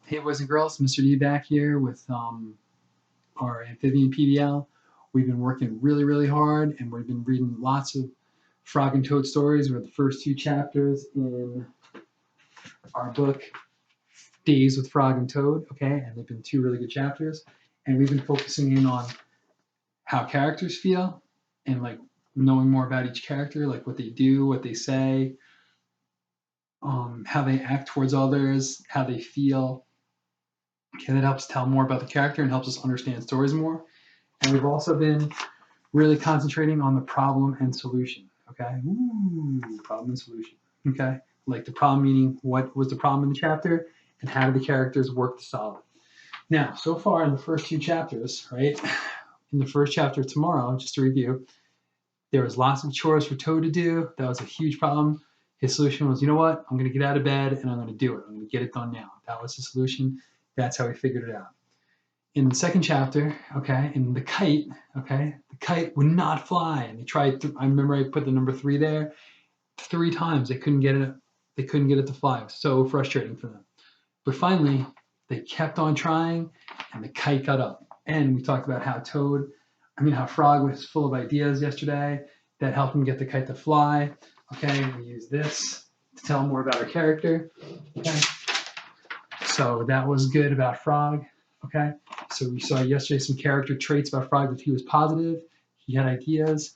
Hey boys and girls, Mr. D back here with our amphibian PBL. We've been working really hard and we've been reading lots of Frog and Toad stories. We're the first two chapters in our book, Days with Frog and Toad, okay? And they've been two really good chapters. And we've been focusing in on how characters feel and like knowing more about each character, like what they do, what they say, how they act towards others, how they feel. Okay, that helps tell more about the character and helps us understand stories more. And we've also been really concentrating on the problem and solution. Okay, ooh, problem and solution. Okay, like the problem meaning what was the problem in the chapter and how do the characters work to solve it. Now, so far in the first two chapters, right? In the first chapter tomorrow, just to review, there was lots of chores for Toad to do. That was a huge problem. His solution was, you know what? I'm going to get out of bed and I'm going to do it. I'm going to get it done now. That was the solution. That's how he figured it out. In the second chapter, okay, in the kite, okay, the kite would not fly, and they tried. I remember I put the number 3 there. 3 times they couldn't get it. They couldn't get it to fly. It was so frustrating for them. But finally, they kept on trying, and the kite got up. And we talked about how how Frog was full of ideas yesterday that helped him get the kite to fly. Okay, we use this to tell more about our character. Okay, so that was good about Frog. Okay, so we saw yesterday some character traits about Frog that he was positive, he had ideas,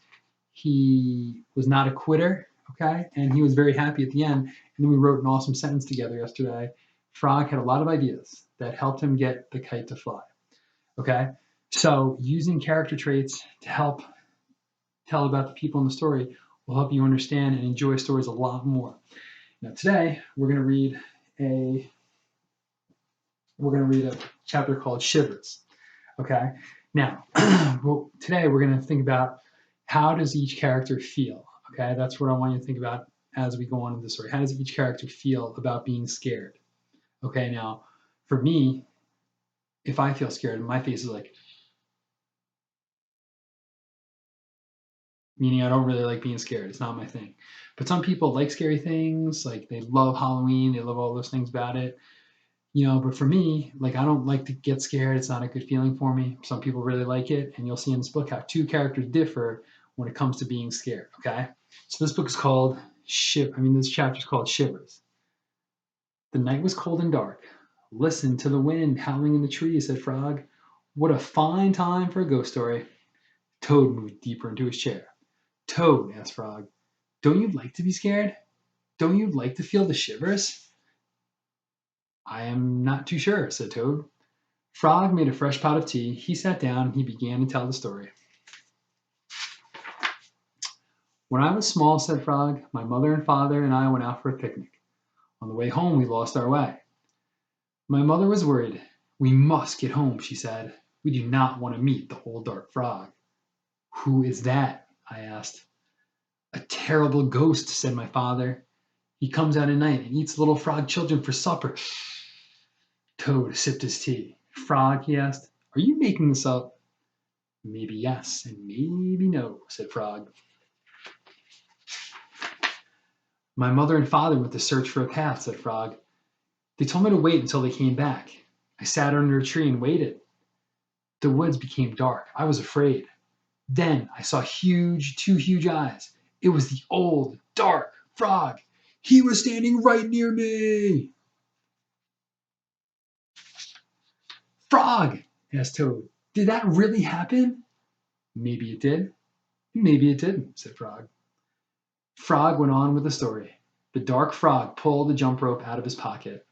he was not a quitter, okay, and he was very happy at the end. And then we wrote an awesome sentence together yesterday. Frog had a lot of ideas that helped him get the kite to fly. Okay, so using character traits to help tell about the people in the story will help you understand and enjoy stories a lot more. Now today we're going to read a chapter called Shivers. Okay. Now, well, today we're going to think about how does each character feel. Okay, that's what I want you to think about as we go on in the story. How does each character feel about being scared? Okay, now for me, if I feel scared, my face is like, meaning I don't really like being scared. It's not my thing. But some people like scary things, like they love Halloween, they love all those things about it. But for me, like I don't like to get scared. It's not a good feeling for me. Some people really like it, and you'll see in this book how two characters differ when it comes to being scared. Okay, so this book is called this chapter is called Shivers. The night was cold and dark. Listen to the wind howling in the trees, said Frog. What a fine time for a ghost story. Toad moved deeper into his chair. Toad, asked Frog, don't you like to be scared? Don't you like to feel the shivers? I am not too sure, said Toad. Frog made a fresh pot of tea. He sat down and he began to tell the story. When I was small, said Frog, my mother and father and I went out for a picnic. On the way home, we lost our way. My mother was worried. We must get home, she said. We do not want to meet the old dark frog. Who is that? I asked. A terrible ghost, said my father. He comes out at night and eats little frog children for supper. Toad sipped his tea. Frog, he asked, are you making this up? Maybe yes, and maybe no, said Frog. My mother and father went to search for a path, said Frog. They told me to wait until they came back. I sat under a tree and waited. The woods became dark. I was afraid. Then I saw two huge eyes. It was the old, dark frog. He was standing right near me. Frog, asked Toad, did that really happen? Maybe it did. Maybe it didn't, said Frog. Frog went on with the story. The dark frog pulled the jump rope out of his pocket.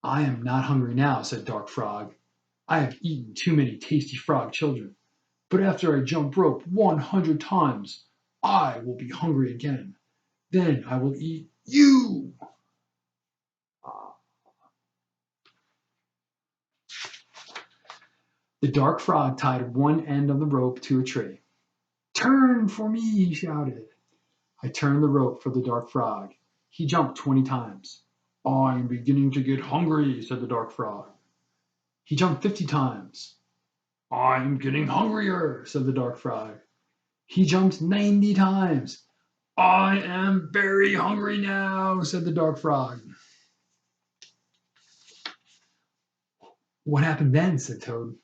I am not hungry now, said Dark Frog. I have eaten too many tasty frog children. But after I jump rope 100 times, I will be hungry again. Then I will eat you. The dark frog tied one end of the rope to a tree. Turn for me, he shouted. I turned the rope for the dark frog. He jumped 20 times. I'm beginning to get hungry, said the dark frog. He jumped 50 times. I'm getting hungrier, said the dark frog. He jumped 90 times. I am very hungry now, said the dark frog. What happened then? Said Toad.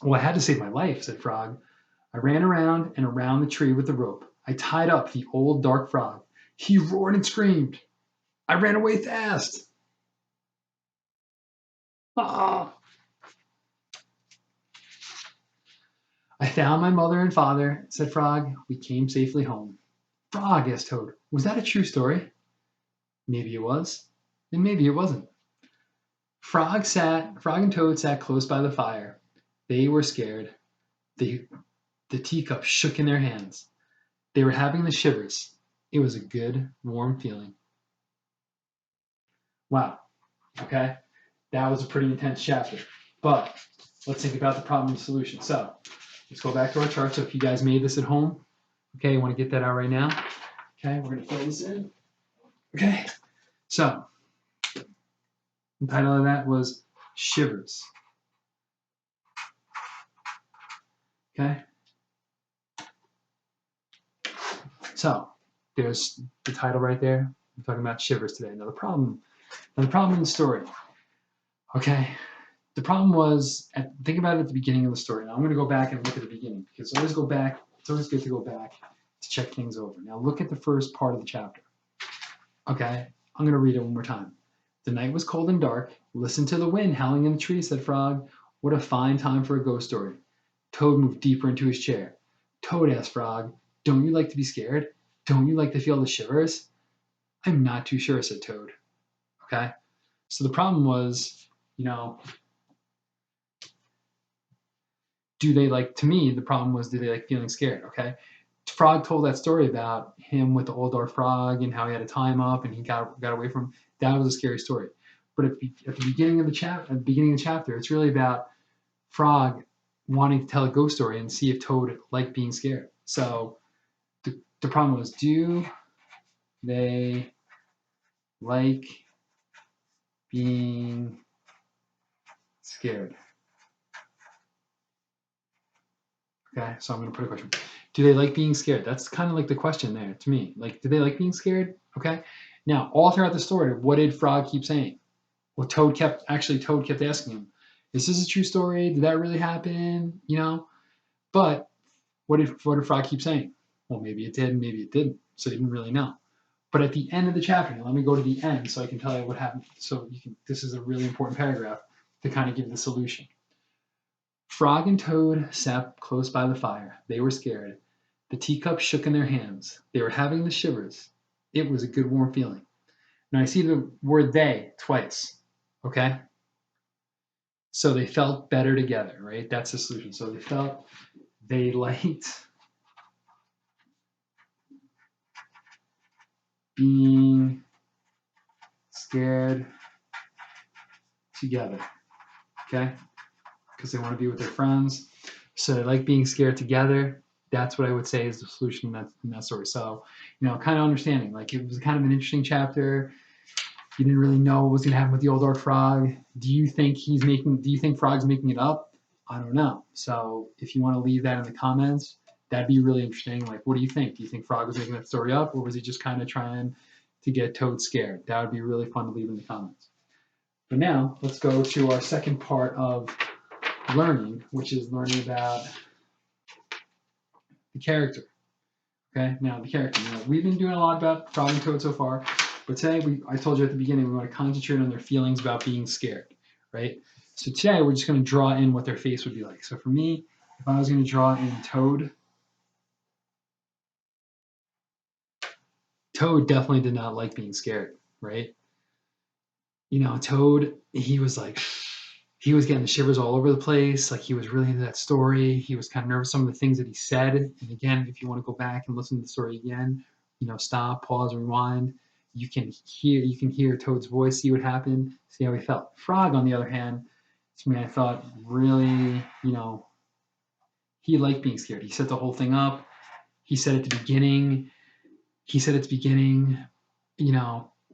Well, I had to save my life, said Frog. I ran around and around the tree with the rope. I tied up the old dark frog. He roared and screamed. I ran away fast. Ah! I found my mother and father, said Frog. We came safely home. Frog, asked Toad, was that a true story? Maybe it was, and maybe it wasn't. Frog and Toad sat close by the fire. They were scared. The teacup shook in their hands. They were having the shivers. It was a good, warm feeling. Wow. Okay. That was a pretty intense chapter. But let's think about the problem and solution. So let's go back to our chart. So if you guys made this at home, okay, you want to get that out right now. Okay, we're going to fill this in. Okay. So the title of that was Shivers. Okay. So there's the title right there. We're talking about shivers today. Now the problem in the story. Okay. The problem was, think about it at the beginning of the story. Now I'm going to go back and look at the beginning because always go back. It's always good to go back to check things over. Now look at the first part of the chapter. Okay. I'm going to read it one more time. The night was cold and dark. Listen to the wind howling in the trees, said Frog. What a fine time for a ghost story. Toad moved deeper into his chair. Toad, asked Frog, don't you like to be scared? Don't you like to feel the shivers? I'm not too sure, said Toad. Okay. So the problem was, do they like, to me, the problem was, do they like feeling scared? Okay. Frog told that story about him with the old dwarf frog and how he had to tie him up and he got away from him. That was a scary story. But at the beginning of the chapter, it's really about Frog wanting to tell a ghost story and see if Toad liked being scared. So the problem was, do they like being scared? Okay, so I'm going to put a question. Do they like being scared? That's kind of like the question there to me. Like, do they like being scared? Okay. Now, all throughout the story, what did Frog keep saying? Well, Toad kept asking him, is this a true story? Did that really happen? But what did Frog keep saying? Well, maybe it did, maybe it didn't. So he didn't really know. But at the end of the chapter, now let me go to the end so I can tell you what happened. So this is a really important paragraph to kind of give the solution. Frog and Toad sat close by the fire. They were scared. The teacup shook in their hands. They were having the shivers. It was a good warm feeling. Now I see the word they twice. Okay? So they felt better together, right? That's the solution. So they liked being scared together. Okay? Because they want to be with their friends. So they like being scared together. That's what I would say is the solution in that story. So, kind of understanding. Like, it was kind of an interesting chapter. You didn't really know what was going to happen with the old dwarf frog. Do you think Frog's making it up? I don't know. So if you want to leave that in the comments, that'd be really interesting. Like, what do you think? Do you think Frog was making that story up, or was he just kind of trying to get Toad scared? That would be really fun to leave in the comments. But now let's go to our second part of learning, which is learning about the character. Okay, now the character. We've been doing a lot about Frog and Toad so far, but today I told you at the beginning we want to concentrate on their feelings about being scared, right? So today we're just going to draw in what their face would be like. So for me, if I was going to draw in Toad, Toad definitely did not like being scared, right? Toad, he was getting the shivers all over the place. Like, he was really into that story. He was kind of nervous, some of the things that he said. And again, if you want to go back and listen to the story again, stop, pause, rewind. You can hear Toad's voice, see what happened, see how he felt. Frog, on the other hand, to me, I thought really, he liked being scared. He set the whole thing up. He said at the beginning,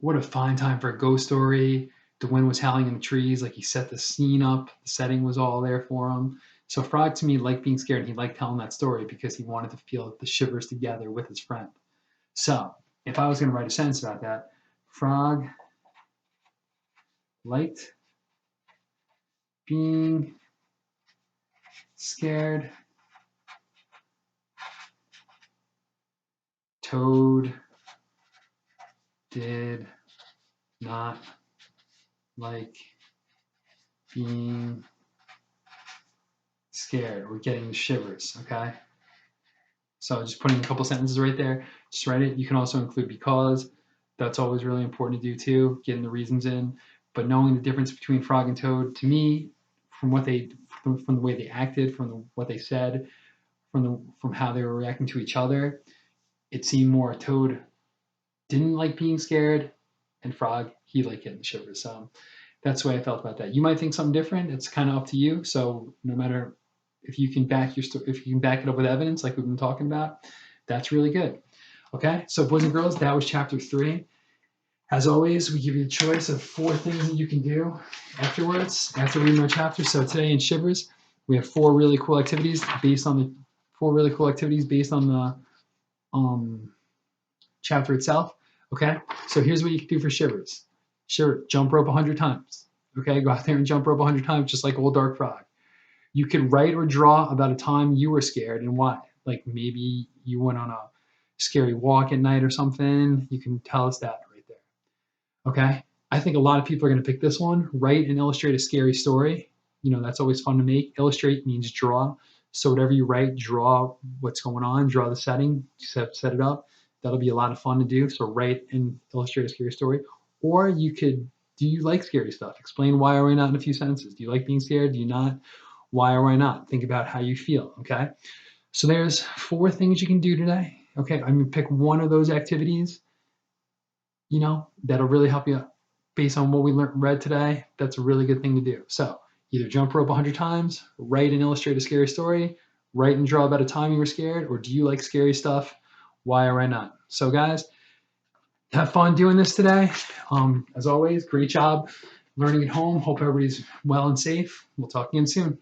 what a fine time for a ghost story. The wind was howling in the trees. Like, he set the scene up. The setting was all there for him. So Frog, to me, liked being scared. He liked telling that story because he wanted to feel the shivers together with his friend. So if I was going to write a sentence about that, Frog liked being scared. Toad did not like being scared or getting the shivers, okay? So just putting a couple sentences right there, just write it. You can also include because. That's always really important to do too, getting the reasons in. But knowing the difference between Frog and Toad, to me, from what they, from the way they acted, what they said, from how they were reacting to each other, it seemed more Toad didn't like being scared, and Frog, he liked getting the shivers. So that's the way I felt about that. You might think something different. It's kind of up to you. So no matter if you can back if you can back it up with evidence, like we've been talking about, that's really good. Okay, so boys and girls, that was chapter 3. As always, we give you the choice of 4 things that you can do afterwards, after reading our chapter. So today in Shivers, we have 4 really cool activities based on the chapter itself. Okay, so here's what you can do for Shivers. Shiver, jump rope 100 times. Okay, go out there and jump rope 100 times, just like old Dark Frog. You could write or draw about a time you were scared and why. Like maybe you went on a scary walk at night or something. You can tell us that right there. Okay, I think a lot of people are going to pick this one. Write and illustrate a scary story. You know, that's always fun to make. Illustrate means draw. So whatever you write, draw what's going on, draw the setting, set it up. That'll be a lot of fun to do. So write and illustrate a scary story. Or you could, do you like scary stuff? Explain why or why not in a few sentences. Do you like being scared? Do you not? Why or why not? Think about how you feel, okay? So there's 4 things you can do today. Okay, I'm gonna pick one of those activities, you know, that'll really help you based on what we read today. That's a really good thing to do. So either jump rope 100 times, write and illustrate a scary story, write and draw about a time you were scared, or do you like scary stuff? Why or why not? So guys, have fun doing this today. As always, great job learning at home. Hope everybody's well and safe. We'll talk again soon.